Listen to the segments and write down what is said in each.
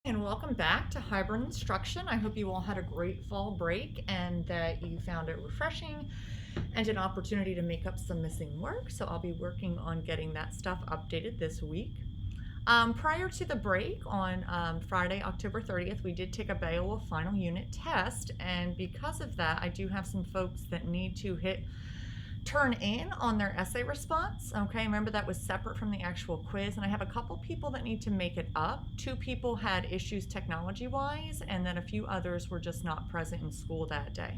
And welcome back to Hybrid Instruction. I hope you all had a great fall break and that you found it refreshing and an opportunity to make up some missing work. So I'll be working on getting that stuff updated this week. Prior to the break on Friday, October 30th, we did take a Beowulf final unit test. And because of that, I do have some folks that need to hit turn in on their essay response. Okay, remember that was separate from the actual quiz, and I have a couple people that need to make it up. 2 people had issues technology wise, and then a few others were just not present in school that day.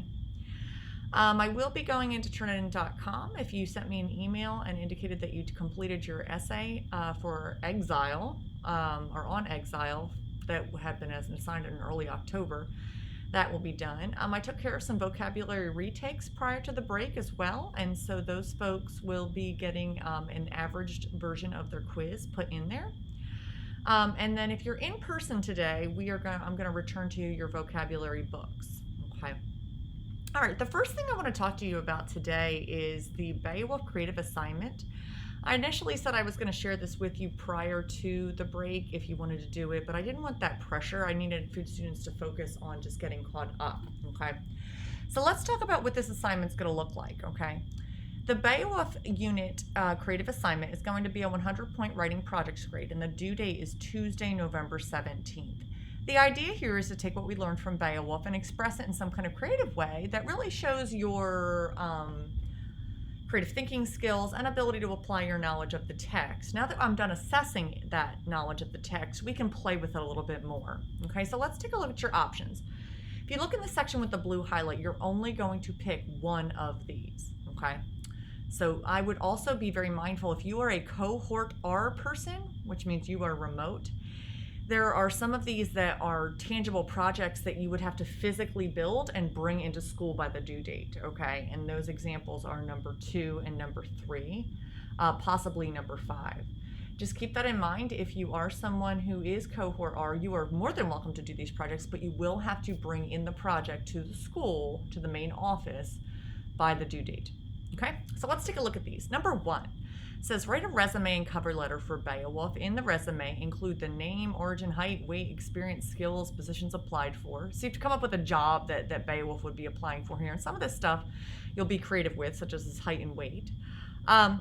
I will be going into turnitin.com. If you sent me an email and indicated that you'd completed your essay for Exile or on Exile that had been assigned in early October, that will be done. I took care of some vocabulary retakes prior to the break as well, and so those folks will be getting an averaged version of their quiz put in there. And then if you're in person today, I'm going to return to you your vocabulary books. Okay. All right, the first thing I want to talk to you about today is the Beowulf Creative Assignment. I initially said I was going to share this with you prior to the break if you wanted to do it, but I didn't want that pressure. I needed food students to focus on just getting caught up, okay? So let's talk about what this assignment's going to look like, okay? The Beowulf unit creative assignment is going to be a 100-point writing projects grade, and the due date is Tuesday, November 17th. The idea here is to take what we learned from Beowulf and express it in some kind of creative way that really shows your creative thinking skills and ability to apply your knowledge of the text. Now that I'm done assessing that knowledge of the text, we can play with it a little bit more. Okay, so let's take a look at your options. If you look in the section with the blue highlight, you're only going to pick one of these, okay? So I would also be very mindful if you are a cohort R person, which means you are remote, there are some of these that are tangible projects that you would have to physically build and bring into school by the due date, okay? And those examples are number 2 and number 3, possibly number 5. Just keep that in mind. If you are someone who is cohort R, you are more than welcome to do these projects, but you will have to bring in the project to the school, to the main office, by the due date, okay? So let's take a look at these. Number 1. Says write a resume and cover letter for Beowulf. In the resume, include the name, origin, height, weight, experience, skills, positions applied for. So you have to come up with a job that Beowulf would be applying for here. And some of this stuff you'll be creative with, such as his height and weight.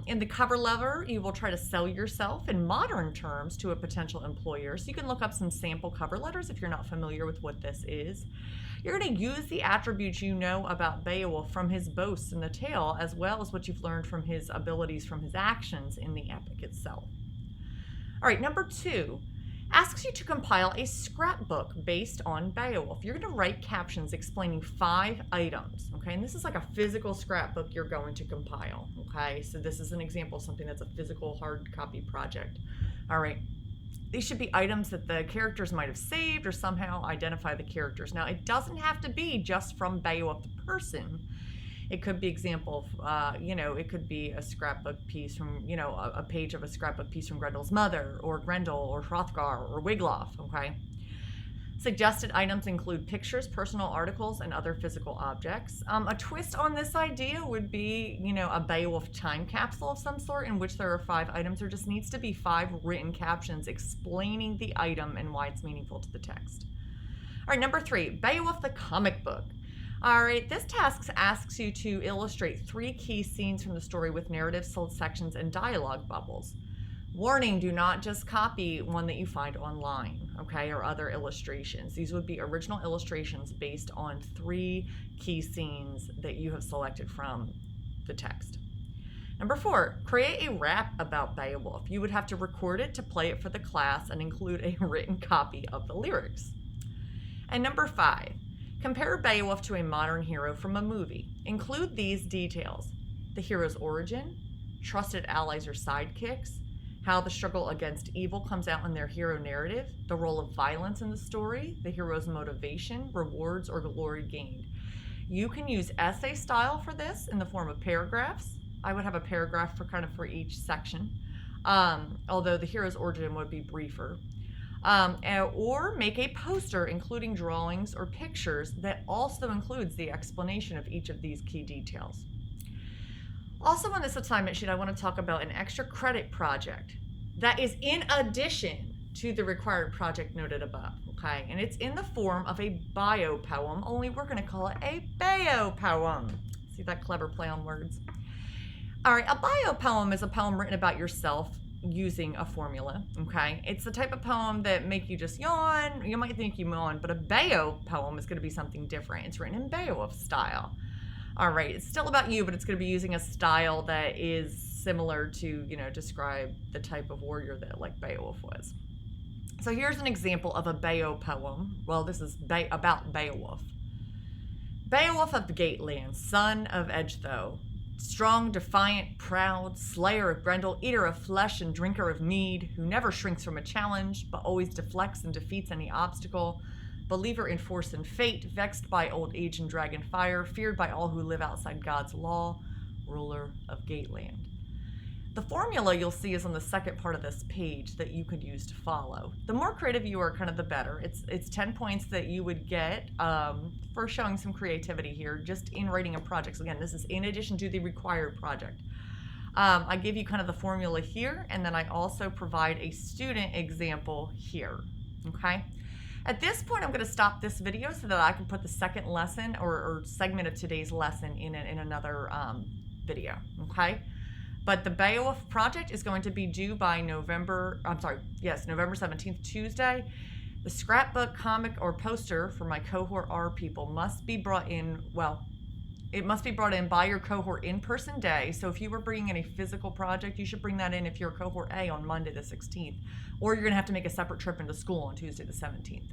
In the cover letter, you will try to sell yourself in modern terms to a potential employer. So you can look up some sample cover letters if you're not familiar with what this is. You're going to use the attributes you know about Beowulf from his boasts in the tale, as well as what you've learned from his abilities from his actions in the epic itself. All right, number 2 asks you to compile a scrapbook based on Beowulf. You're going to write captions explaining 5 items, okay? And this is like a physical scrapbook you're going to compile, okay? So this is an example of something that's a physical hard copy project. All right. These should be items that the characters might have saved or somehow identify the characters. Now, it doesn't have to be just from Beowulf the person. It could be it could be a scrapbook piece from, a page of a scrapbook piece from Grendel's mother, or Grendel, or Hrothgar, or Wiglaf, okay? Suggested items include pictures, personal articles, and other physical objects. A twist on this idea would be, a Beowulf time capsule of some sort in which there are 5 items. There just needs to be 5 written captions explaining the item and why it's meaningful to the text. All right, number 3, Beowulf the comic book. All right, this task asks you to illustrate 3 key scenes from the story with narrative sections and dialogue bubbles. Warning, do not just copy one that you find online, okay, or other illustrations. These would be original illustrations based on 3 key scenes that you have selected from the text. Number 4, create a rap about Beowulf. You would have to record it to play it for the class and include a written copy of the lyrics. And number 5, compare Beowulf to a modern hero from a movie. Include these details: the hero's origin, trusted allies or sidekicks, how the struggle against evil comes out in their hero narrative, the role of violence in the story, the hero's motivation, rewards, or glory gained. You can use essay style for this in the form of paragraphs. I would have a paragraph for each section, although the hero's origin would be briefer. Or make a poster including drawings or pictures that also includes the explanation of each of these key details. Also on this assignment sheet, I want to talk about an extra credit project that is in addition to the required project noted above, okay? And it's in the form of a bio poem, only we're gonna call it a Beowulf poem. See that clever play on words? All right, a bio poem is a poem written about yourself using a formula, okay? It's the type of poem that make you just yawn. You might think you yawn, but a Beowulf poem is gonna be something different. It's written in Beowulf style. All right, it's still about you, but it's gonna be using a style that is similar to, describe the type of warrior that like Beowulf was. So here's an example of a Beowulf poem. Well, this is about Beowulf. Beowulf of the Gateland, son of Edgetho, strong, defiant, proud, slayer of Grendel, eater of flesh and drinker of mead, who never shrinks from a challenge, but always deflects and defeats any obstacle, believer in force and fate, vexed by old age and dragon fire, feared by all who live outside God's law, ruler of Gateland. The formula you'll see is on the second part of this page that you could use to follow. The more creative you are, kind of the better. It's 10 points that you would get for showing some creativity here, just in writing a project. So again, this is in addition to the required project. I give you kind of the formula here, and then I also provide a student example here, okay? At this point, I'm gonna stop this video so that I can put the second lesson or segment of today's lesson in another video, okay? But the Beowulf project is going to be due by November 17th, Tuesday. The scrapbook, comic, or poster for my cohort R people must be brought in, it must be brought in by your cohort in-person day. So if you were bringing in a physical project, you should bring that in if you're cohort A on Monday the 16th, or you're gonna have to make a separate trip into school on Tuesday the 17th.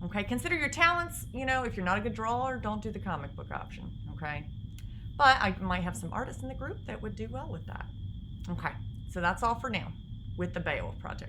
Okay, consider your talents. If you're not a good drawer, don't do the comic book option, okay? But I might have some artists in the group that would do well with that. Okay, so that's all for now with the Beowulf project.